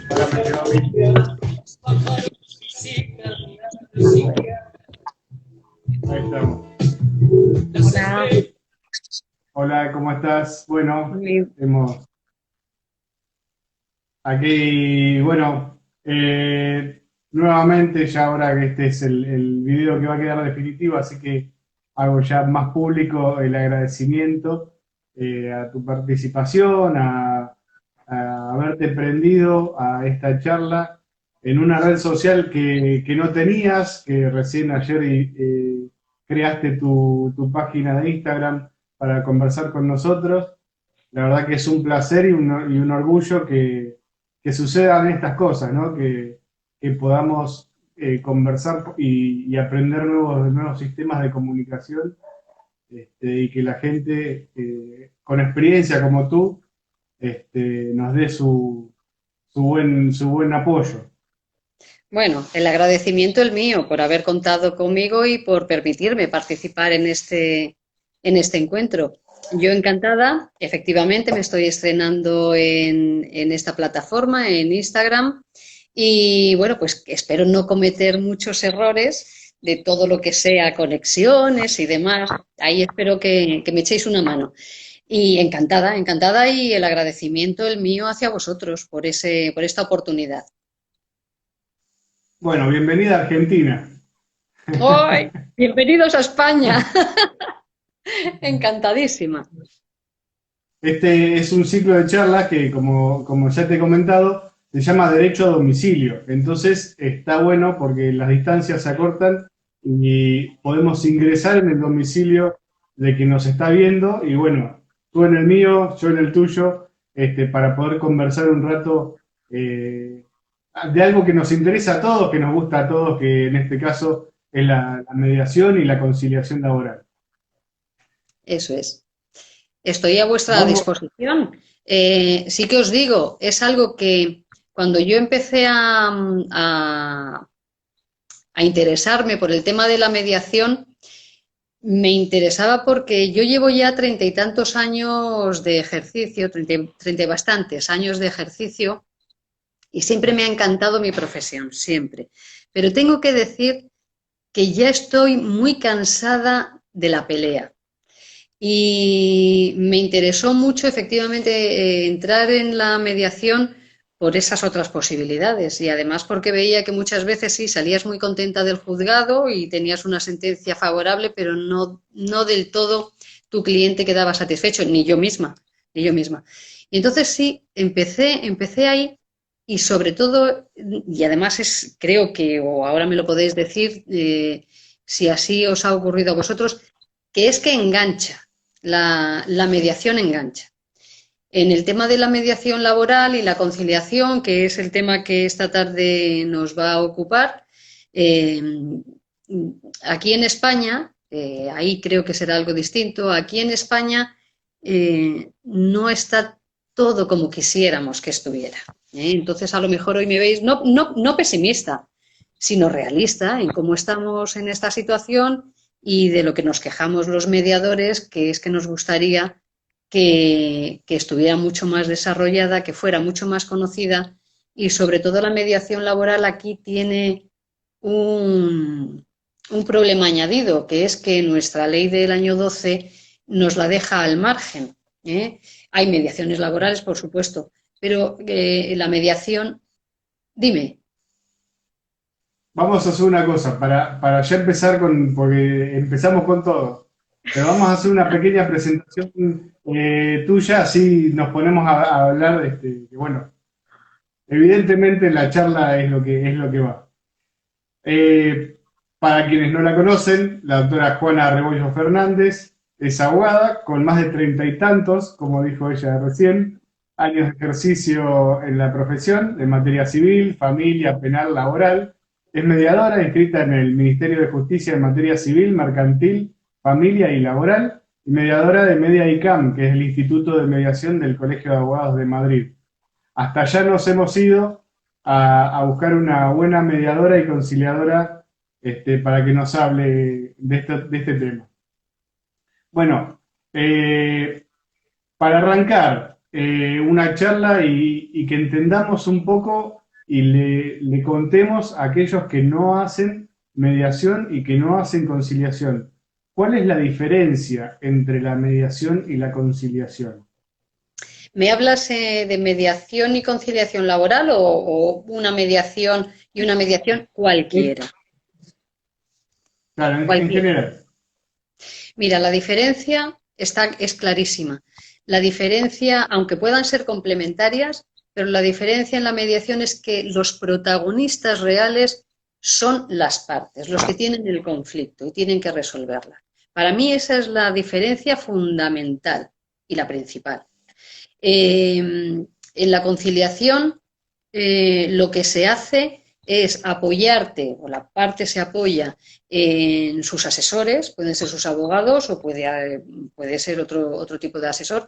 Ahora me quedo bien. Ahí estamos. Hola, Hola, ¿cómo estás? Bueno, muy- hemos aquí, bueno, nuevamente ya ahora que este es el video que va a quedar definitivo, así que hago ya más público el agradecimiento a tu participación, a haberte prendido a esta charla en una red social que no tenías, que recién ayer creaste tu página de Instagram para conversar con nosotros. La verdad que es un placer y un orgullo que sucedan estas cosas, ¿no? Que podamos conversar y aprender nuevos sistemas de comunicación, y que la gente con experiencia como tú nos dé su buen apoyo. bueno, el agradecimiento el mío por haber contado conmigo y por permitirme participar en este encuentro. Yo encantada, efectivamente me estoy estrenando en esta plataforma, en Instagram, y bueno, pues espero no cometer muchos errores de todo lo que sea conexiones y demás. Ahí espero que me echéis una mano. Y encantada, encantada y el agradecimiento el mío hacia vosotros por esta oportunidad. Bueno, bienvenida a Argentina. ¡Ay! Bienvenidos a España. Encantadísima. Este es un ciclo de charlas que, como ya te he comentado, se llama Derecho a Domicilio. Entonces está bueno porque las distancias se acortan y podemos ingresar en el domicilio de quien nos está viendo y bueno, tú en el mío, yo en el tuyo, para poder conversar un rato de algo que nos interesa a todos, que nos gusta a todos, que en este caso es la mediación y la conciliación laboral. Eso es. Estoy a vuestra Vamos, disposición. Sí que os digo, es algo que cuando yo empecé a interesarme por el tema de la mediación, me interesaba porque yo llevo ya treinta y tantos años de ejercicio, treinta y bastantes años de ejercicio, y siempre me ha encantado mi profesión, siempre. Pero tengo que decir que ya estoy muy cansada de la pelea. Y me interesó mucho efectivamente entrar en la mediación por esas otras posibilidades y además porque veía que muchas veces sí salías muy contenta del juzgado y tenías una sentencia favorable, pero no del todo tu cliente quedaba satisfecho, ni yo misma, ni yo misma. Y entonces sí, empecé ahí y sobre todo, y además creo que, o ahora me lo podéis decir, si así os ha ocurrido a vosotros, que es que engancha, la mediación engancha. En el tema de la mediación laboral y la conciliación, que es el tema que esta tarde nos va a ocupar, eh, aquí en España, ahí creo que será algo distinto, aquí en España no está todo como quisiéramos que estuviera. Entonces, a lo mejor hoy me veis no pesimista, sino realista en cómo estamos en esta situación y de lo que nos quejamos los mediadores, que es que nos gustaría que estuviera mucho más desarrollada, que fuera mucho más conocida y sobre todo la mediación laboral aquí tiene un, un problema añadido, que es que nuestra ley del año 12 nos la deja al margen. ¿eh? Hay mediaciones laborales, por supuesto, pero la mediación, dime, vamos a hacer una cosa, para ya empezar porque empezamos con todo, pero vamos a hacer una pequeña presentación tuya, así nos ponemos a hablar, que bueno, evidentemente la charla es lo que va. Eh, para quienes no la conocen, la doctora Juana Rebollo Fernández es abogada con más de treinta y tantos, como dijo ella recién, años de ejercicio en la profesión, en materia civil, familia, penal, laboral. Es mediadora inscrita en el Ministerio de Justicia en materia civil, mercantil, familia y laboral, y mediadora de Media ICAM, que es el Instituto de Mediación del Colegio de Abogados de Madrid. Hasta allá nos hemos ido a buscar una buena mediadora y conciliadora, para que nos hable de este tema. Bueno, para arrancar, una charla y que entendamos un poco y le contemos a aquellos que no hacen mediación y que no hacen conciliación. ¿Cuál es la diferencia entre la mediación y la conciliación? ¿Me hablas de mediación y conciliación laboral o una mediación y una mediación Eh, cualquiera? Claro, en Cualquiera. general. Mira, la diferencia es clarísima. La diferencia, aunque puedan ser complementarias, pero la diferencia en la mediación es que los protagonistas reales son las partes, los que tienen el conflicto y tienen que resolverla. Para mí esa es la diferencia fundamental y la principal. En la conciliación, lo que se hace es apoyarte, o la parte se apoya en sus asesores, pueden ser sus abogados o puede ser otro tipo de asesor,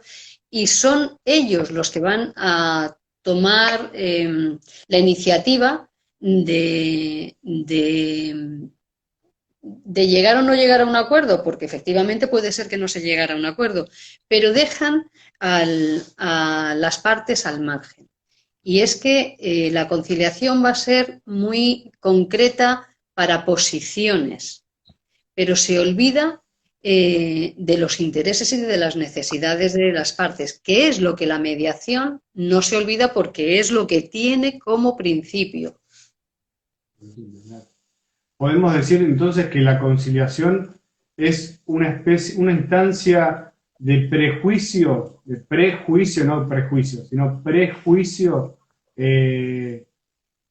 y son ellos los que van a tomar la iniciativa de llegar o no llegar a un acuerdo, porque efectivamente puede ser que no se llegara a un acuerdo, pero dejan a las partes al margen. Y es que la conciliación va a ser muy concreta para posiciones, pero se olvida de los intereses y de las necesidades de las partes, que es lo que la mediación no se olvida porque es lo que tiene como principio. Podemos decir entonces que la conciliación es una especie, una instancia de prejuicio, no prejuicio, sino prejuicio, es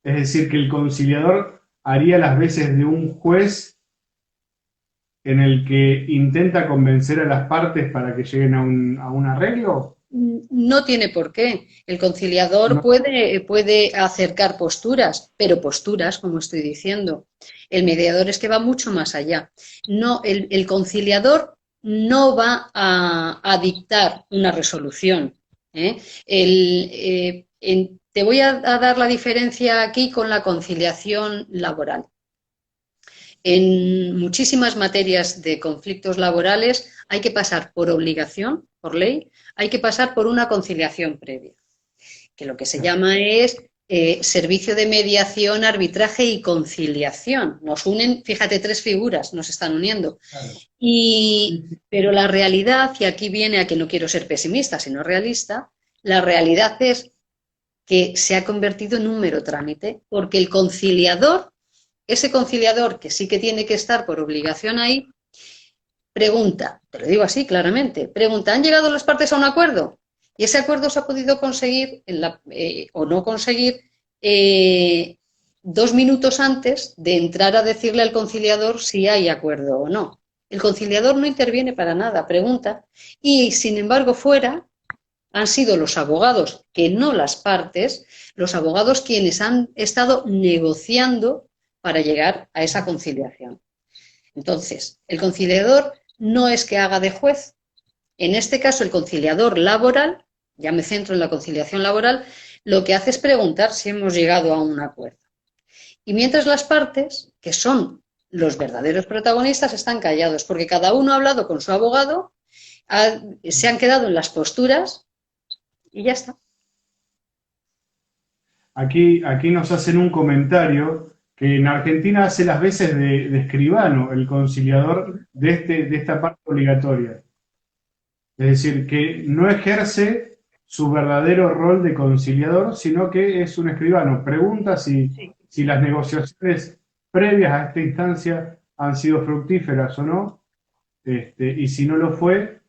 decir, que el conciliador haría las veces de un juez en el que intenta convencer a las partes para que lleguen a un arreglo. No tiene por qué. El conciliador No, puede acercar posturas, pero posturas, como estoy diciendo. El mediador es que va mucho más allá. No, el conciliador no va a dictar una resolución. ¿Eh? Te voy a dar la diferencia aquí con la conciliación laboral. En muchísimas materias de conflictos laborales hay que pasar por obligación, por ley, hay que pasar por una conciliación previa, que lo que se llama es servicio de mediación, arbitraje y conciliación. Nos unen, fíjate, tres figuras nos están uniendo. claro. Pero la realidad, y aquí viene a que no quiero ser pesimista, sino realista, la realidad es que se ha convertido en un mero trámite, porque el conciliador, ese conciliador que sí que tiene que estar por obligación ahí, pregunta, te lo digo así claramente, pregunta, ¿han llegado las partes a un acuerdo? Y ese acuerdo se ha podido conseguir o no conseguir 2 minutos antes de entrar a decirle al conciliador si hay acuerdo o no. El conciliador no interviene para nada, pregunta, y sin embargo fuera han sido los abogados, que no las partes, los abogados quienes han estado negociando para llegar a esa conciliación. Entonces, el conciliador no es que haga de juez. En este caso, el conciliador laboral, ya me centro en la conciliación laboral, lo que hace es preguntar si hemos llegado a un acuerdo. Y mientras las partes, que son los verdaderos protagonistas, están callados, porque cada uno ha hablado con su abogado, se han quedado en las posturas y ya está. Aquí nos hacen un comentario que en Argentina hace las veces de escribano, el conciliador de esta parte obligatoria. Es decir, que no ejerce su verdadero rol de conciliador, sino que es un escribano. Pregunta Sí. si las negociaciones previas a esta instancia han sido fructíferas o no, y si no lo fue,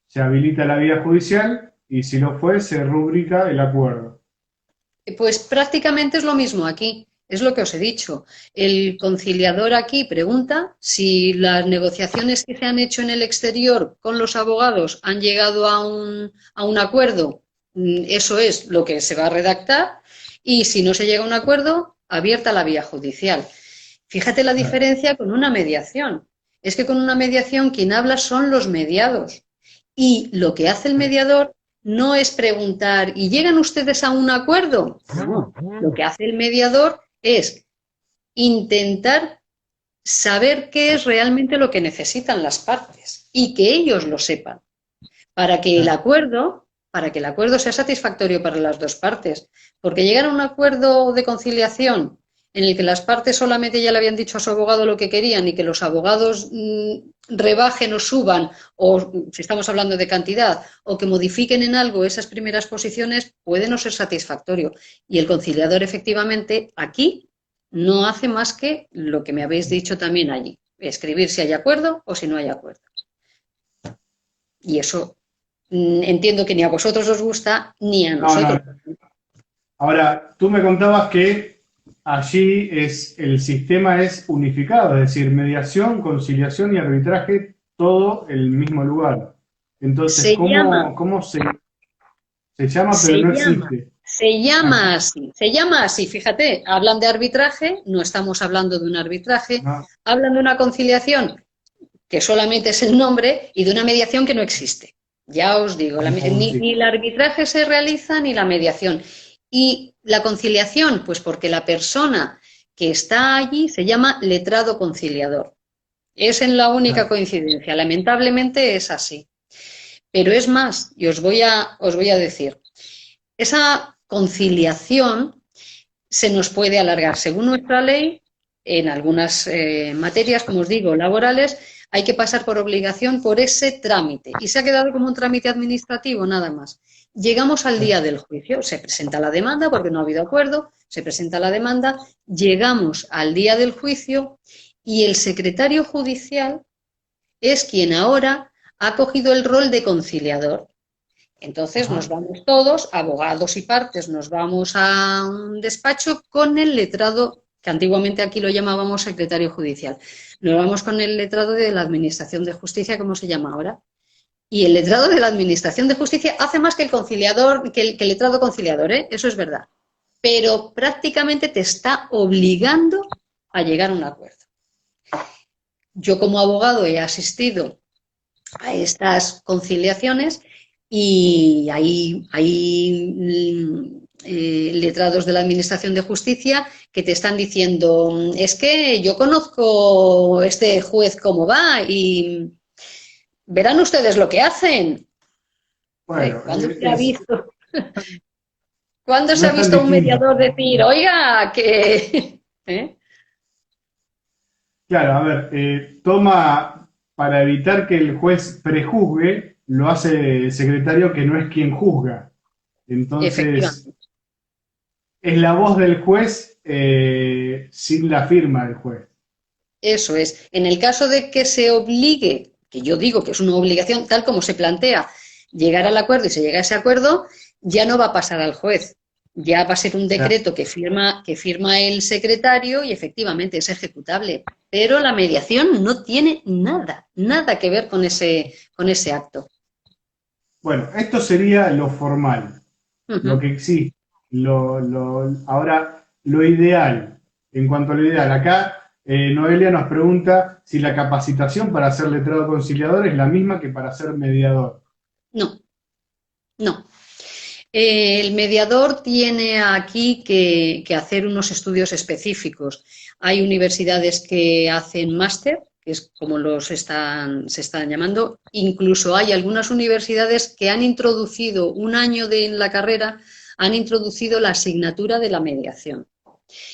se habilita la vía judicial, y si lo fue, se rubrica el acuerdo. Pues prácticamente es lo mismo aquí, es lo que os he dicho. El conciliador aquí pregunta si las negociaciones que se han hecho en el exterior con los abogados han llegado a un acuerdo, eso es lo que se va a redactar, y si no se llega a un acuerdo, abierta la vía judicial. Fíjate la diferencia con una mediación. Es que con una mediación quien habla son los mediados. Y lo que hace el mediador no es preguntar, ¿y llegan ustedes a un acuerdo? No, lo que hace el mediador es intentar saber qué es realmente lo que necesitan las partes y que ellos lo sepan, para que el acuerdo para que el acuerdo sea satisfactorio para las dos partes. Porque llegar a un acuerdo de conciliación en el que las partes solamente ya le habían dicho a su abogado lo que querían y que los abogados rebajen o suban, o si estamos hablando de cantidad, o que modifiquen en algo esas primeras posiciones, puede no ser satisfactorio. Y el conciliador, efectivamente, aquí no hace más que lo que me habéis dicho también allí, escribir si hay acuerdo o si no hay acuerdo. Y eso entiendo que ni a vosotros os gusta ni a No, nosotros. no. Ahora, tú me contabas que allí el sistema es unificado, es decir, mediación, conciliación y arbitraje, todo en el mismo lugar. Entonces, Se llama, ¿cómo se llama pero se no llama, existe? se llama así, fíjate, hablan de arbitraje, no estamos hablando de un arbitraje, ¿No? hablan de una conciliación que solamente es el nombre y de una mediación que no existe. Ya os digo, Sí. ni el arbitraje se realiza ni la mediación. Y la conciliación, pues porque la persona que está allí se llama letrado conciliador. Es en la única Claro. coincidencia. Lamentablemente es así. Pero es más, y os voy a decir, esa conciliación se nos puede alargar. Según nuestra ley, en algunas materias, como os digo, laborales, hay que pasar por obligación por ese trámite. Y se ha quedado como un trámite administrativo, nada más. Llegamos al día del juicio, se presenta la demanda porque no ha habido acuerdo, se presenta la demanda, llegamos al día del juicio y el secretario judicial es quien ahora ha cogido el rol de conciliador. Entonces nos Ajá. vamos todos, abogados y partes, nos vamos a un despacho con el letrado, que antiguamente aquí lo llamábamos secretario judicial. Nos vamos con el letrado de la Administración de Justicia, como se llama ahora. Y el letrado de la Administración de Justicia hace más que el conciliador, que el letrado conciliador, ¿eh? Eso es verdad. Pero prácticamente te está obligando a llegar a un acuerdo. Yo como abogado he asistido a estas conciliaciones y hay letrados de la Administración de Justicia que te están diciendo, es que yo conozco este juez cómo va y verán ustedes lo que hacen. Bueno, ¿Cuándo se ha visto? ¿Cuándo no se ha es tan visto un distinto. mediador decir, oiga, que... ¿Eh? Claro, a ver, toma para evitar que el juez prejuzgue, lo hace el secretario que no es quien juzga. Entonces, Efectivamente. es la voz del juez sin la firma del juez. Eso es. En el caso de que se obligue, que yo digo que es una obligación, tal como se plantea, llegar al acuerdo y se llega a ese acuerdo, ya no va a pasar al juez. Ya va a ser un Claro. decreto que firma el secretario y efectivamente es ejecutable. Pero la mediación no tiene nada, nada que ver con ese acto. Bueno, esto sería lo formal, lo Ujú. que existe. Ahora, lo ideal, en cuanto a lo ideal, acá Noelia nos pregunta si la capacitación para ser letrado conciliador es la misma que para ser mediador. No, no. El mediador tiene aquí que hacer unos estudios específicos. Hay universidades que hacen máster, que es como se están llamando. Incluso hay algunas universidades que han introducido un año en la carrera, han introducido la asignatura de la mediación.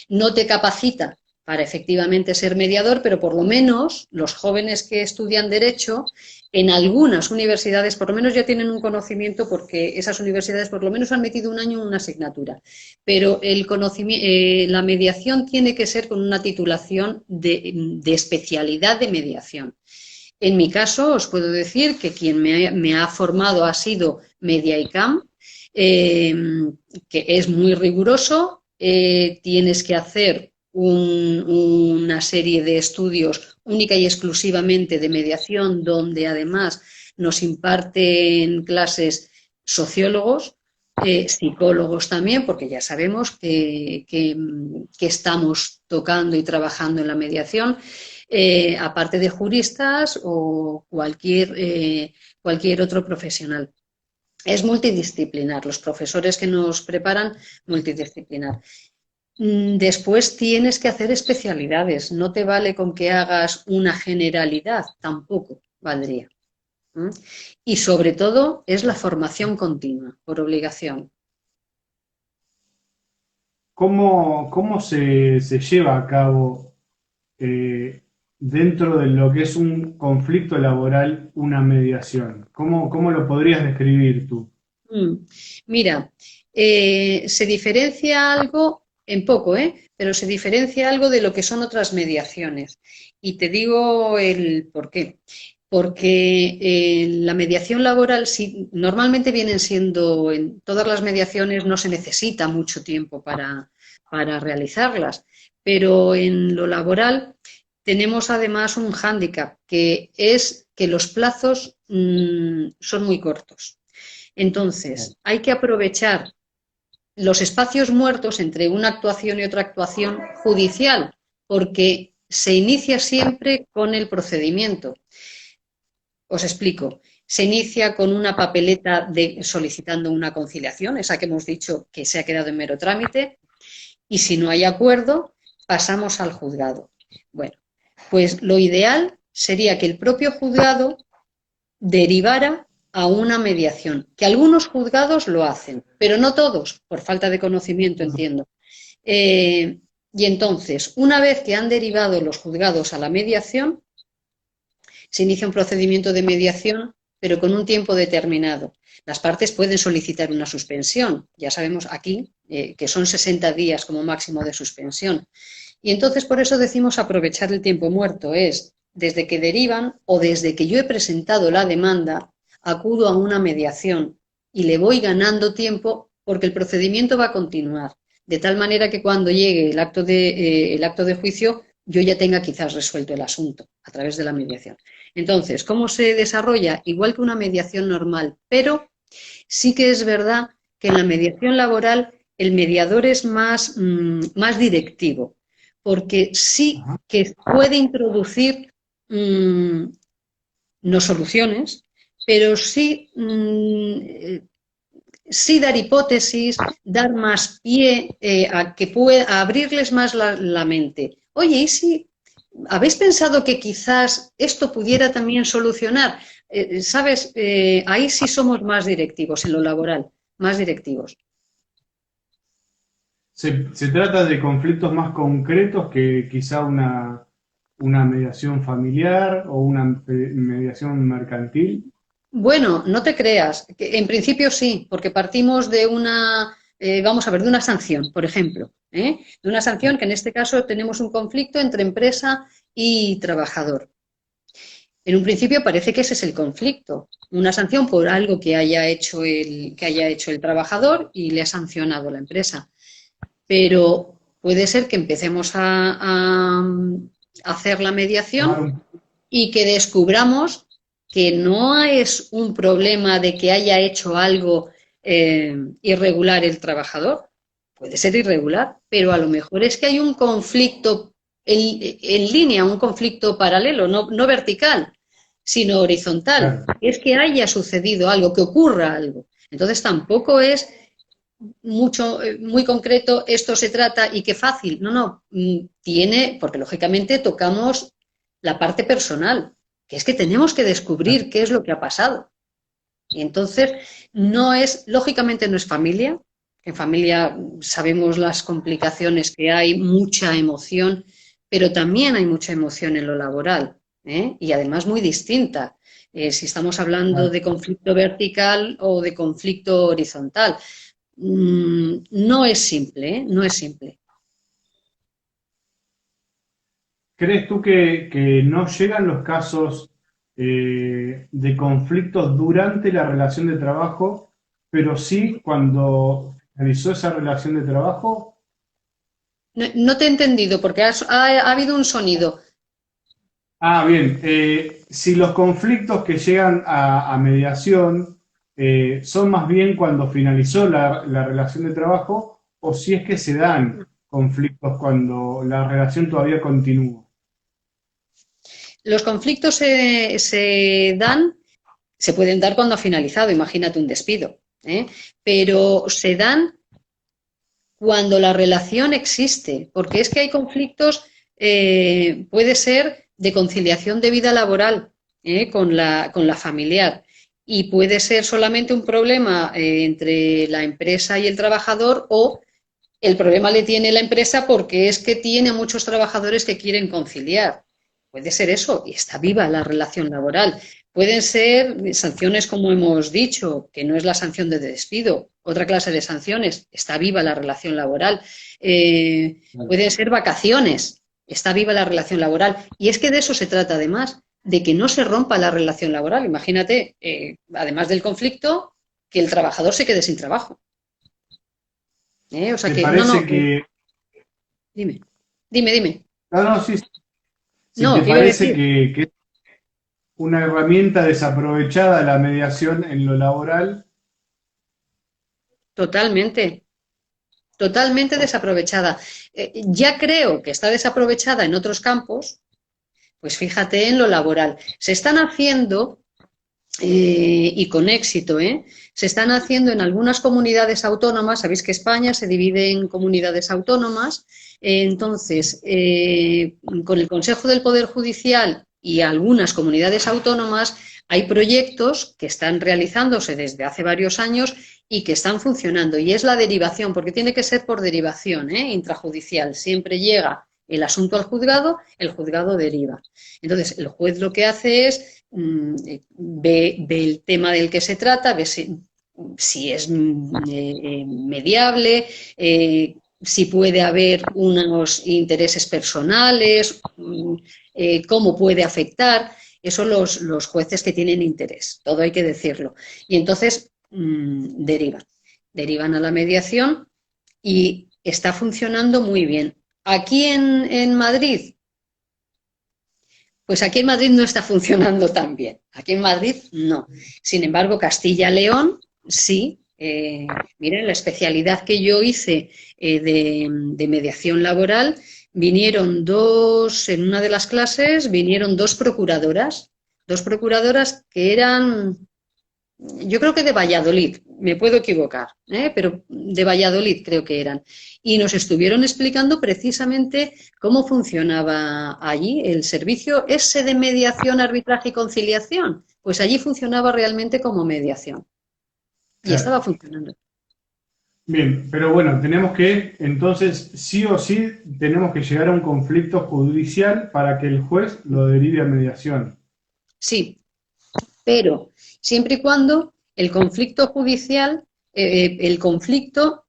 No te capacita para efectivamente ser mediador, pero por lo menos los jóvenes que estudian Derecho en algunas universidades por lo menos ya tienen un conocimiento porque esas universidades por lo menos han metido un año en una asignatura. Pero la mediación tiene que ser con una titulación de especialidad de mediación. En mi caso, os puedo decir que quien me ha formado ha sido MediaICAM, eh, que es muy riguroso. Tienes que hacer una serie de estudios única y exclusivamente de mediación, donde además nos imparten clases sociólogos, psicólogos también, porque ya sabemos que estamos tocando y trabajando en la mediación, aparte de juristas o cualquier otro profesional. Es multidisciplinar, los profesores que nos preparan, multidisciplinar. Después tienes que hacer especialidades, no te vale con que hagas una generalidad, tampoco valdría. ¿m? Y sobre todo es la formación continua, por obligación. ¿Cómo se lleva a cabo dentro de lo que es un conflicto laboral una mediación? ¿Cómo lo podrías describir tú? Mm. Mira, se diferencia algo, en poco, pero se diferencia algo de lo que son otras mediaciones. Y te digo el por qué. Porque la mediación laboral, sí, normalmente vienen siendo, en todas las mediaciones no se necesita mucho tiempo para realizarlas, pero en lo laboral tenemos además un hándicap, que es que los plazos son muy cortos. Entonces, hay que aprovechar los espacios muertos entre una actuación y otra actuación judicial, porque se inicia siempre con el procedimiento. Os explico. Se inicia con una papeleta solicitando una conciliación, esa que hemos dicho que se ha quedado en mero trámite, y si no hay acuerdo, pasamos al juzgado. Bueno, pues lo ideal sería que el propio juzgado derivara a una mediación, que algunos juzgados lo hacen, pero no todos, por falta de conocimiento, entiendo. Y entonces, una vez que han derivado los juzgados a la mediación, se inicia un procedimiento de mediación, pero con un tiempo determinado. Las partes pueden solicitar una suspensión, ya sabemos aquí que son 60 días como máximo de suspensión. Y entonces por eso decimos aprovechar el tiempo muerto, es desde que derivan o desde que yo he presentado la demanda, acudo a una mediación y le voy ganando tiempo porque el procedimiento va a continuar, de tal manera que cuando llegue el acto de juicio yo ya tenga quizás resuelto el asunto a través de la mediación. Entonces, ¿cómo se desarrolla? Igual que una mediación normal, pero sí que es verdad que en la mediación laboral el mediador es más directivo, porque sí Ajá. que puede introducir no soluciones, pero sí dar hipótesis, dar más pie a abrirles más la mente. Oye, ¿y si habéis pensado que quizás esto pudiera también solucionar? ¿Sabes? Ahí sí somos más directivos en lo laboral, más directivos. Se trata de conflictos más concretos que quizá una mediación familiar o una mediación mercantil. Bueno, no te creas, que en principio sí, porque partimos de vamos a ver, de una sanción, por ejemplo, de una sanción que en este caso tenemos un conflicto entre empresa y trabajador. En un principio parece que ese es el conflicto, una sanción por algo que haya hecho el trabajador y le ha sancionado la empresa. Pero puede ser que empecemos a hacer la Tomar mediación un... y que descubramos que no es un problema de que haya hecho algo irregular el trabajador. Puede ser irregular, pero a lo mejor es que hay un conflicto en línea, un conflicto paralelo, no vertical, sino horizontal. Claro. Es que haya sucedido algo, que ocurra algo. Entonces tampoco es muy concreto, esto se trata y qué fácil. No, tiene, porque lógicamente tocamos la parte personal, que es que tenemos que descubrir qué es lo que ha pasado. Y entonces lógicamente no es familia. En familia sabemos las complicaciones que hay, mucha emoción, pero también hay mucha emoción en lo laboral, y además muy distinta. Si estamos hablando Claro. de conflicto vertical o de conflicto horizontal. No es simple, ¿eh? No es simple. ¿Crees tú que no llegan los casos de conflictos durante la relación de trabajo, pero sí cuando finalizó esa relación de trabajo? No te he entendido porque ha habido un sonido. Ah, bien. Si los conflictos que llegan a mediación son más bien cuando finalizó la relación de trabajo, o si es que se dan conflictos cuando la relación todavía continúa. Los conflictos se pueden dar cuando ha finalizado, imagínate un despido, pero se dan cuando la relación existe, porque es que hay conflictos, puede ser de conciliación de vida laboral. con la familiar. Y puede ser solamente un problema entre la empresa y el trabajador, o el problema le tiene la empresa porque es que tiene muchos trabajadores que quieren conciliar. Puede ser eso, y está viva la relación laboral. Pueden ser sanciones, como hemos dicho, que no es la sanción de despido, otra clase de sanciones, está viva la relación laboral. Pueden ser vacaciones, está viva la relación laboral. Y es que de eso se trata, además, de que no se rompa la relación laboral. Imagínate, además del conflicto, que el trabajador se quede sin trabajo. O sea ¿Te que, no, parece que... dime, dime. No, no, sí, si No, te que iba a parece decir, que es una herramienta desaprovechada la mediación en lo laboral? totalmente, totalmente desaprovechada. Ya creo que está desaprovechada en otros campos, pues fíjate en lo laboral. Se están haciendo, y con éxito, se están haciendo en algunas comunidades autónomas. Sabéis que España se divide en comunidades autónomas. Entonces, con el Consejo del Poder Judicial y algunas comunidades autónomas hay proyectos que están realizándose desde hace varios años y que están funcionando. Y es la derivación, porque tiene que ser por derivación, intrajudicial. Siempre llega el asunto al juzgado, el juzgado deriva. Entonces, el juez lo que hace es ve el tema del que se trata, ve si es mediable, si puede haber unos intereses personales, cómo puede afectar. Eso los jueces que tienen interés, todo hay que decirlo. Y entonces derivan a la mediación y está funcionando muy bien. Aquí en Madrid, pues aquí en Madrid no está funcionando tan bien. Aquí en Madrid no. Sin embargo, Castilla-León sí. Miren, la especialidad que yo hice de mediación laboral, en una de las clases vinieron dos procuradoras que eran, yo creo que de Valladolid, me puedo equivocar, pero de Valladolid creo que eran. Y nos estuvieron explicando precisamente cómo funcionaba allí el servicio ese de mediación, arbitraje y conciliación. Pues allí funcionaba realmente como mediación. Y Claro. estaba funcionando. Bien, pero bueno, tenemos que, entonces, sí o sí, tenemos que llegar a un conflicto judicial para que el juez lo derive a mediación. Sí, pero siempre y cuando el conflicto judicial, el conflicto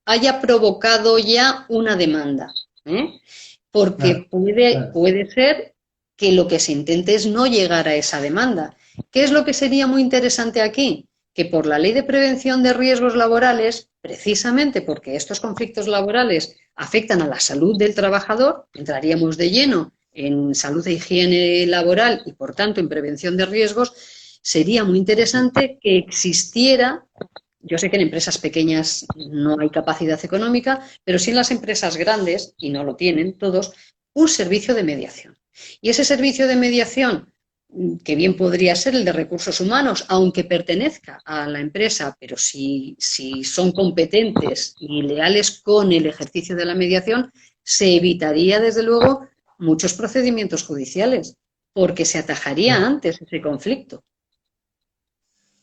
haya provocado ya una demanda. Porque Claro, puede, claro. puede ser que lo que se intente es no llegar a esa demanda. ¿Qué es lo que sería muy interesante aquí? Que por la Ley de Prevención de Riesgos Laborales, precisamente porque estos conflictos laborales afectan a la salud del trabajador, entraríamos de lleno en salud e higiene laboral y, por tanto, en prevención de riesgos, sería muy interesante que existiera. Yo sé que en empresas pequeñas no hay capacidad económica, pero sí en las empresas grandes, y no lo tienen todos, un servicio de mediación. Y ese servicio de mediación, que bien podría ser el de recursos humanos, aunque pertenezca a la empresa, pero si son competentes y leales con el ejercicio de la mediación, se evitaría, desde luego, muchos procedimientos judiciales, porque se atajaría Claro. antes ese conflicto.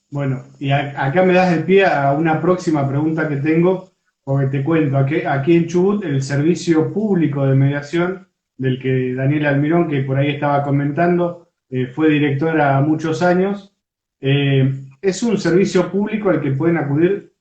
Bueno, y acá me das el pie a una próxima pregunta que tengo, porque te cuento, aquí en Chubut el servicio público de mediación, del que Daniel Almirón, que por ahí estaba comentando, fue directora muchos años, es un servicio público al que pueden acudir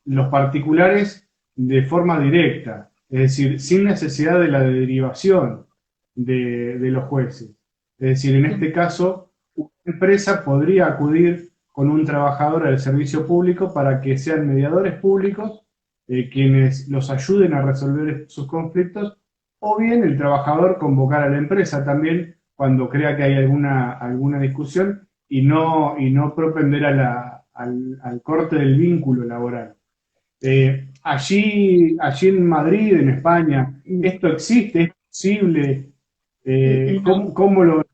los particulares de forma directa, es decir, sin necesidad de la derivación de los jueces. Es decir, en este caso una empresa podría acudir con un trabajador al servicio público para que sean mediadores públicos quienes los ayuden a resolver sus conflictos, o bien el trabajador convocar a la empresa también cuando crea que hay alguna discusión y no propender al corte del vínculo laboral. Allí en Madrid, en España, ¿esto existe? ¿Es posible? No. ¿Cómo lo...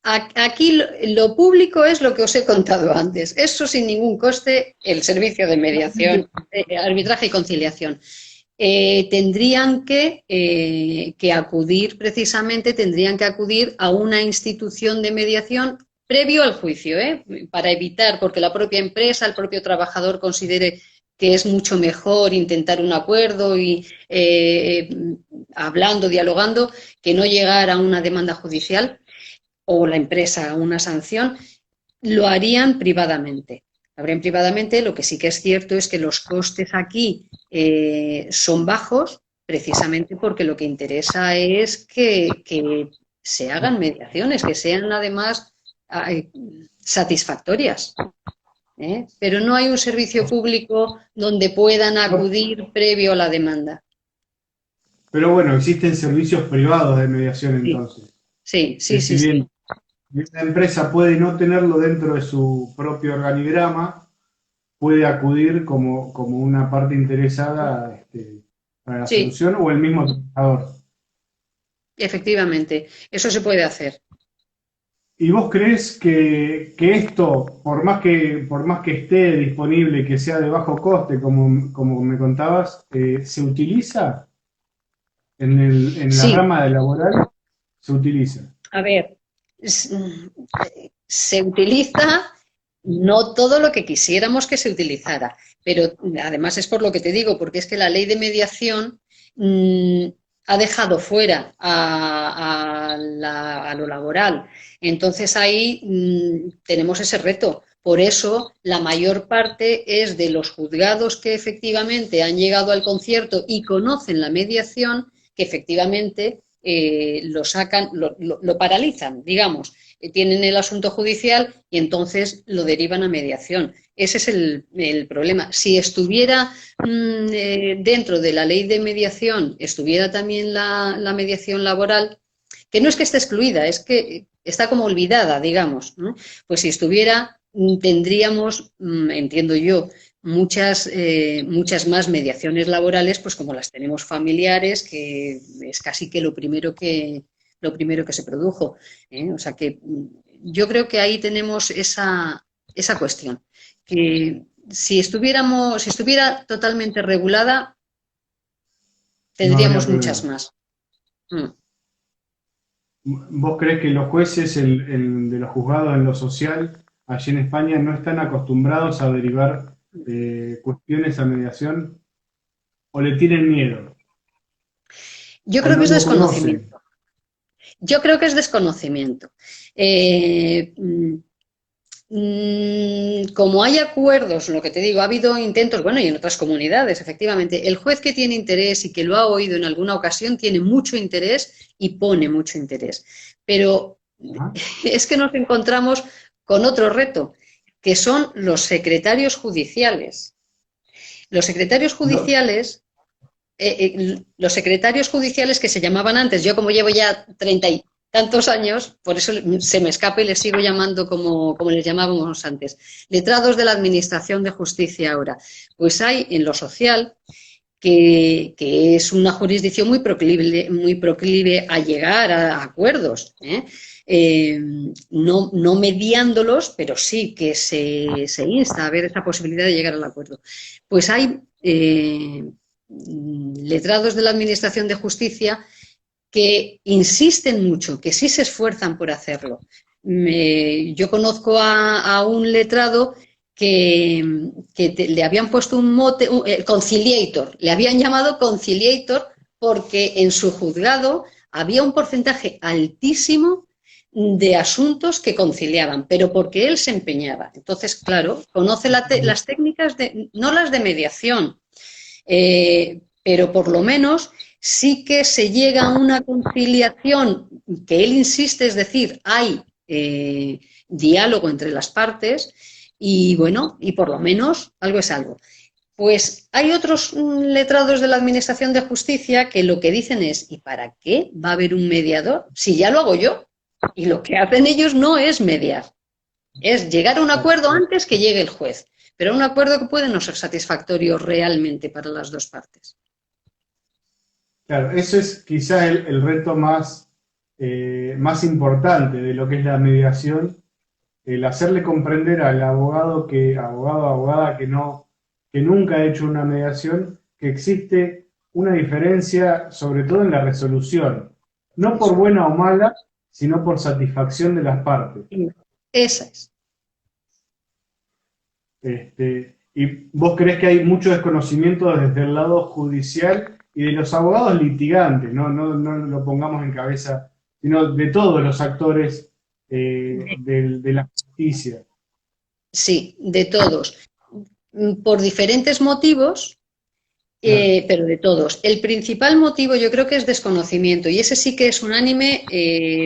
Aquí lo público es lo que os he contado antes. Eso sin ningún coste, el servicio de mediación, arbitraje y conciliación. tendrían que acudir precisamente, tendrían que acudir a una institución de mediación previo al juicio, para evitar, porque la propia empresa, el propio trabajador considere que es mucho mejor intentar un acuerdo y hablando, dialogando, que no llegar a una demanda judicial o la empresa a una sanción, lo harían privadamente. Lo harían privadamente, lo que sí que es cierto es que los costes aquí son bajos, precisamente porque lo que interesa es que se hagan mediaciones, que sean además satisfactorias. Pero no hay un servicio público donde puedan No, acudir previo a la demanda. pero bueno, existen servicios privados de mediación Sí, entonces, sí, que sí, si sí, sí. bien una empresa puede no tenerlo dentro de su propio organigrama, puede acudir como una parte interesada para la Sí, solución o el mismo trabajador. efectivamente, eso se puede hacer. ¿Y vos crees que esto, por más que esté disponible, que sea de bajo coste, como me contabas, se utiliza en la Sí, rama de laboral? Se utiliza. a ver, se utiliza no todo lo que quisiéramos que se utilizara, pero además es por lo que te digo, porque es que la ley de mediación mmm, ha dejado fuera a lo laboral. Entonces ahí tenemos ese reto. Por eso la mayor parte es de los juzgados que efectivamente han llegado al concierto y conocen la mediación, que efectivamente lo sacan, lo paralizan, digamos, tienen el asunto judicial y entonces lo derivan a mediación. Ese es el problema. Si estuviera dentro de la ley de mediación, estuviera también la mediación laboral, que no es que esté excluida, es que está como olvidada, digamos, ¿no? Pues si estuviera, tendríamos, entiendo yo, muchas más mediaciones laborales, pues como las tenemos familiares, que es casi que lo primero que se produjo. O sea que yo creo que ahí tenemos esa cuestión, que si estuviera totalmente regulada, No habría tendríamos muchas problema. más. Mm. ¿Vos creés que los jueces de los juzgados en lo social, allí en España, no están acostumbrados a derivar cuestiones a mediación o le tienen miedo Yo o creo no que es lo conocen? desconocimiento. Yo creo que es desconocimiento. Eh, como hay acuerdos, lo que te digo, ha habido intentos, bueno, y en otras comunidades, efectivamente, el juez que tiene interés y que lo ha oído en alguna ocasión tiene mucho interés y pone mucho interés. Pero Ajá. es que nos encontramos con otro reto, que son los secretarios judiciales. Los secretarios No, judiciales los secretarios judiciales que se llamaban antes, yo como llevo ya 30 y tantos años, por eso se me escapa y les sigo llamando como les llamábamos antes, letrados de la Administración de Justicia ahora. Pues hay en lo social, que es una jurisdicción muy proclive a llegar a acuerdos, no mediándolos, pero sí que se insta a ver esa posibilidad de llegar al acuerdo. Pues hay letrados de la Administración de Justicia que insisten mucho, que sí se esfuerzan por hacerlo. Yo conozco a un letrado que le habían puesto un mote, conciliator, le habían llamado conciliator porque en su juzgado había un porcentaje altísimo de asuntos que conciliaban, pero porque él se empeñaba. Entonces, claro, conoce las técnicas, no las de mediación, pero por lo menos sí que se llega a una conciliación que él insiste, es decir, hay diálogo entre las partes y bueno, y por lo menos algo es algo. Pues hay otros letrados de la Administración de Justicia que lo que dicen es, ¿y para qué va a haber un mediador? Si ya lo hago yo. Y lo que hacen ellos no es mediar, es llegar a un acuerdo antes que llegue el juez, pero un acuerdo que puede no ser satisfactorio realmente para las dos partes. claro, eso es quizá el reto más importante de lo que es la mediación, el hacerle comprender al abogado, abogada que no, que nunca ha hecho una mediación, que existe una diferencia, sobre todo en la resolución, no por buena o mala, sino por satisfacción de las partes. Esa es. ¿Y vos crees que hay mucho desconocimiento desde el lado judicial y de los abogados litigantes? No lo pongamos en cabeza, sino de todos los actores de la justicia. Sí, de todos. Por diferentes motivos, Claro. pero de todos. El principal motivo yo creo que es desconocimiento, y ese sí que es unánime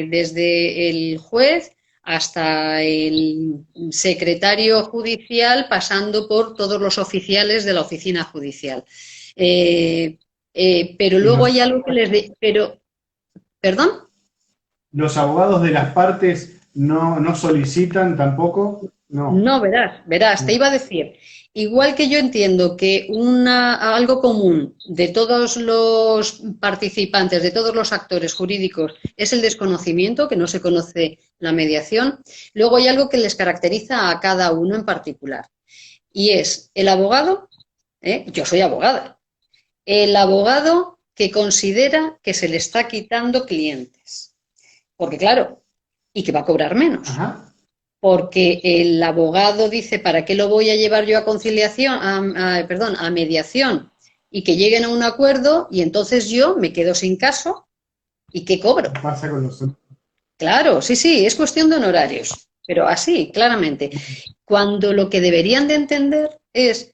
desde el juez hasta el secretario judicial, pasando por todos los oficiales de la oficina judicial. Pero Y luego hay algo que les... pero, ¿perdón? los abogados de las partes no solicitan tampoco, no. No, verás, te iba a decir, igual que yo entiendo que algo común de todos los participantes, de todos los actores jurídicos, es el desconocimiento, que no se conoce la mediación, luego hay algo que les caracteriza a cada uno en particular, y es el abogado, yo soy abogada, el abogado que considera que se le está quitando clientes, porque claro, y que va a cobrar menos. Ajá. Porque el abogado dice, ¿para qué lo voy a llevar yo a conciliación, perdón, a mediación? Y que lleguen a un acuerdo y entonces yo me quedo sin caso y ¿qué cobro? Pasa con los... Claro, sí, es cuestión de honorarios, pero así, claramente. Cuando lo que deberían de entender es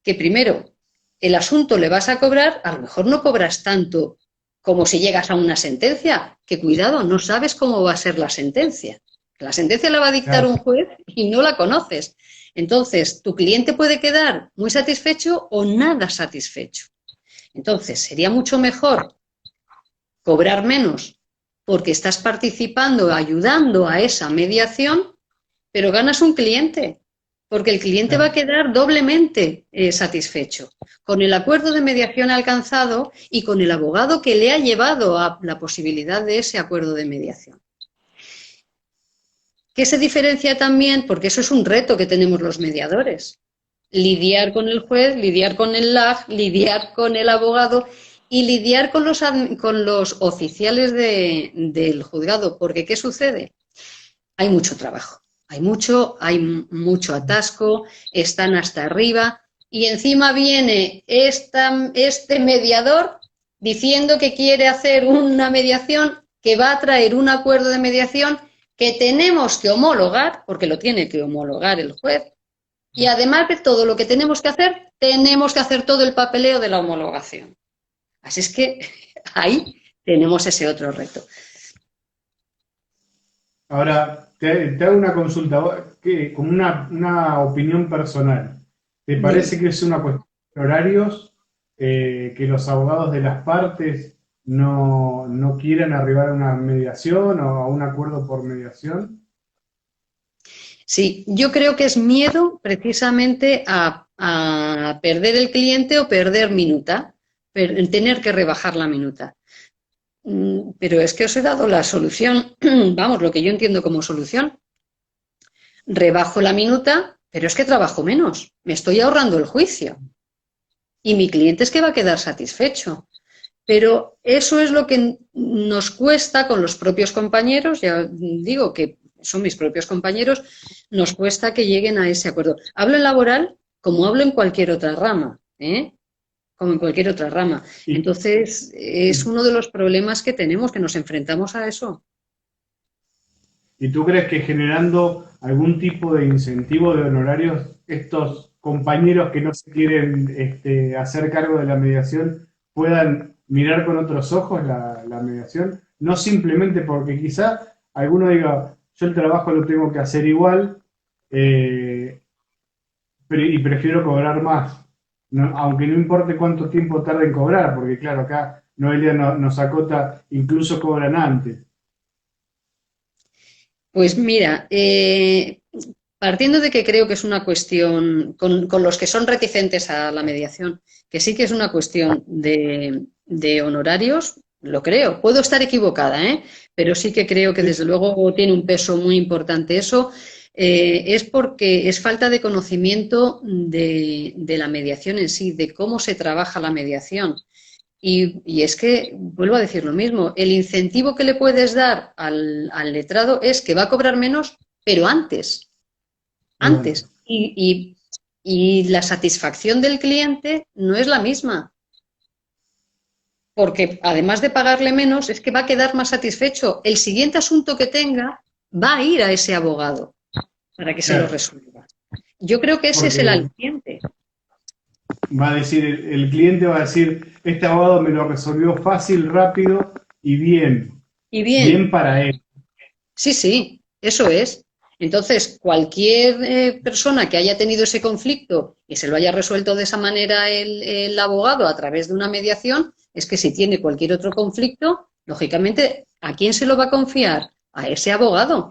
que primero, el asunto le vas a cobrar, a lo mejor no cobras tanto como si llegas a una sentencia, que cuidado, no sabes cómo va a ser la sentencia. La sentencia la va a dictar Claro. un juez y no la conoces. Entonces, tu cliente puede quedar muy satisfecho o nada satisfecho. Entonces, sería mucho mejor cobrar menos porque estás participando, ayudando a esa mediación, pero ganas un cliente, porque el cliente va a Claro. quedar doblemente satisfecho con el acuerdo de mediación alcanzado y con el abogado que le ha llevado a la posibilidad de ese acuerdo de mediación. ¿Qué se diferencia también? Porque eso es un reto que tenemos los mediadores. Lidiar con el juez, lidiar con el LAG, lidiar con el abogado y lidiar con los oficiales del juzgado. Porque ¿qué sucede? Hay mucho trabajo, hay mucho atasco, están hasta arriba y encima viene este mediador diciendo que quiere hacer una mediación, que va a traer un acuerdo de mediación que tenemos que homologar, porque lo tiene que homologar el juez, y además de todo lo que tenemos que hacer todo el papeleo de la homologación. Así es que ahí tenemos ese otro reto. Ahora, te hago una consulta, como una opinión personal. ¿Te Dime. parece que es una cuestión de horarios, que los abogados de las partes no quieran arribar a una mediación o a un acuerdo por mediación? Sí, yo creo que es miedo precisamente a perder el cliente o perder minuta, tener que rebajar la minuta. Pero es que os he dado la solución, vamos, lo que yo entiendo como solución. Rebajo la minuta, pero es que trabajo menos, me estoy ahorrando el juicio. Y mi cliente es que va a quedar satisfecho. Pero eso es lo que nos cuesta con los propios compañeros, ya digo que son mis propios compañeros, nos cuesta que lleguen a ese acuerdo. Hablo en laboral como hablo en cualquier otra rama, ¿eh? Como en cualquier otra rama. Y, Entonces, es uno de los problemas que tenemos, que nos enfrentamos a eso. ¿Y tú crees que generando algún tipo de incentivo de honorarios, estos compañeros que no se quieren hacer cargo de la mediación puedan mirar con otros ojos la mediación? No simplemente porque quizá alguno diga, yo el trabajo lo tengo que hacer igual, eh, y prefiero cobrar más, aunque no importe cuánto tiempo tarde en cobrar, porque claro, acá Noelia nos acota, incluso cobran antes. Pues mira, partiendo de que creo que es una cuestión, con los que son reticentes a la mediación, que sí que es una cuestión de honorarios, lo creo. Puedo estar equivocada, ¿eh? Pero sí que creo que desde luego tiene un peso muy importante eso. Es porque es falta de conocimiento de la mediación en sí, de cómo se trabaja la mediación. Y es que, vuelvo a decir lo mismo, el incentivo que le puedes dar al letrado es que va a cobrar menos, pero antes, Pero antes. antes. Y la satisfacción del cliente no es la misma, porque además de pagarle menos, es que va a quedar más satisfecho. El siguiente asunto que tenga va a ir a ese abogado para que se lo Claro, resuelva. Yo creo que ese es el porque aliciente. va a decir, el cliente va a decir, este abogado me lo resolvió fácil, rápido y bien, Y bien bien, para él. sí, sí, eso es. Entonces, cualquier persona que haya tenido ese conflicto y se lo haya resuelto de esa manera el abogado a través de una mediación, es que si tiene cualquier otro conflicto, lógicamente, ¿a quién se lo va a confiar? A ese abogado.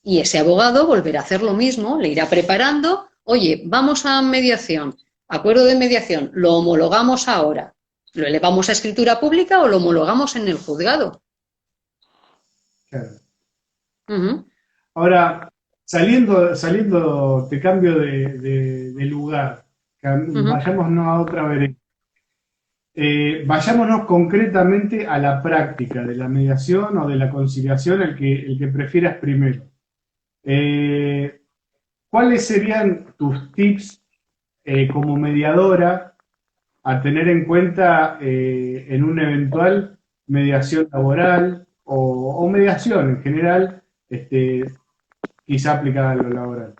Y ese abogado volverá a hacer lo mismo, le irá preparando, oye, vamos a mediación, acuerdo de mediación, lo homologamos ahora, lo elevamos a escritura pública o lo homologamos en el juzgado. Claro. Ujú, Ahora, saliendo, te cambio de lugar, ujú. vayámonos a otra vereda. Vayámonos concretamente a la práctica de la mediación o de la conciliación, el que prefieras primero. Eh, ¿Cuáles serían tus tips como mediadora a tener en cuenta en una eventual mediación laboral o mediación en general, quizá aplicada a lo laboral?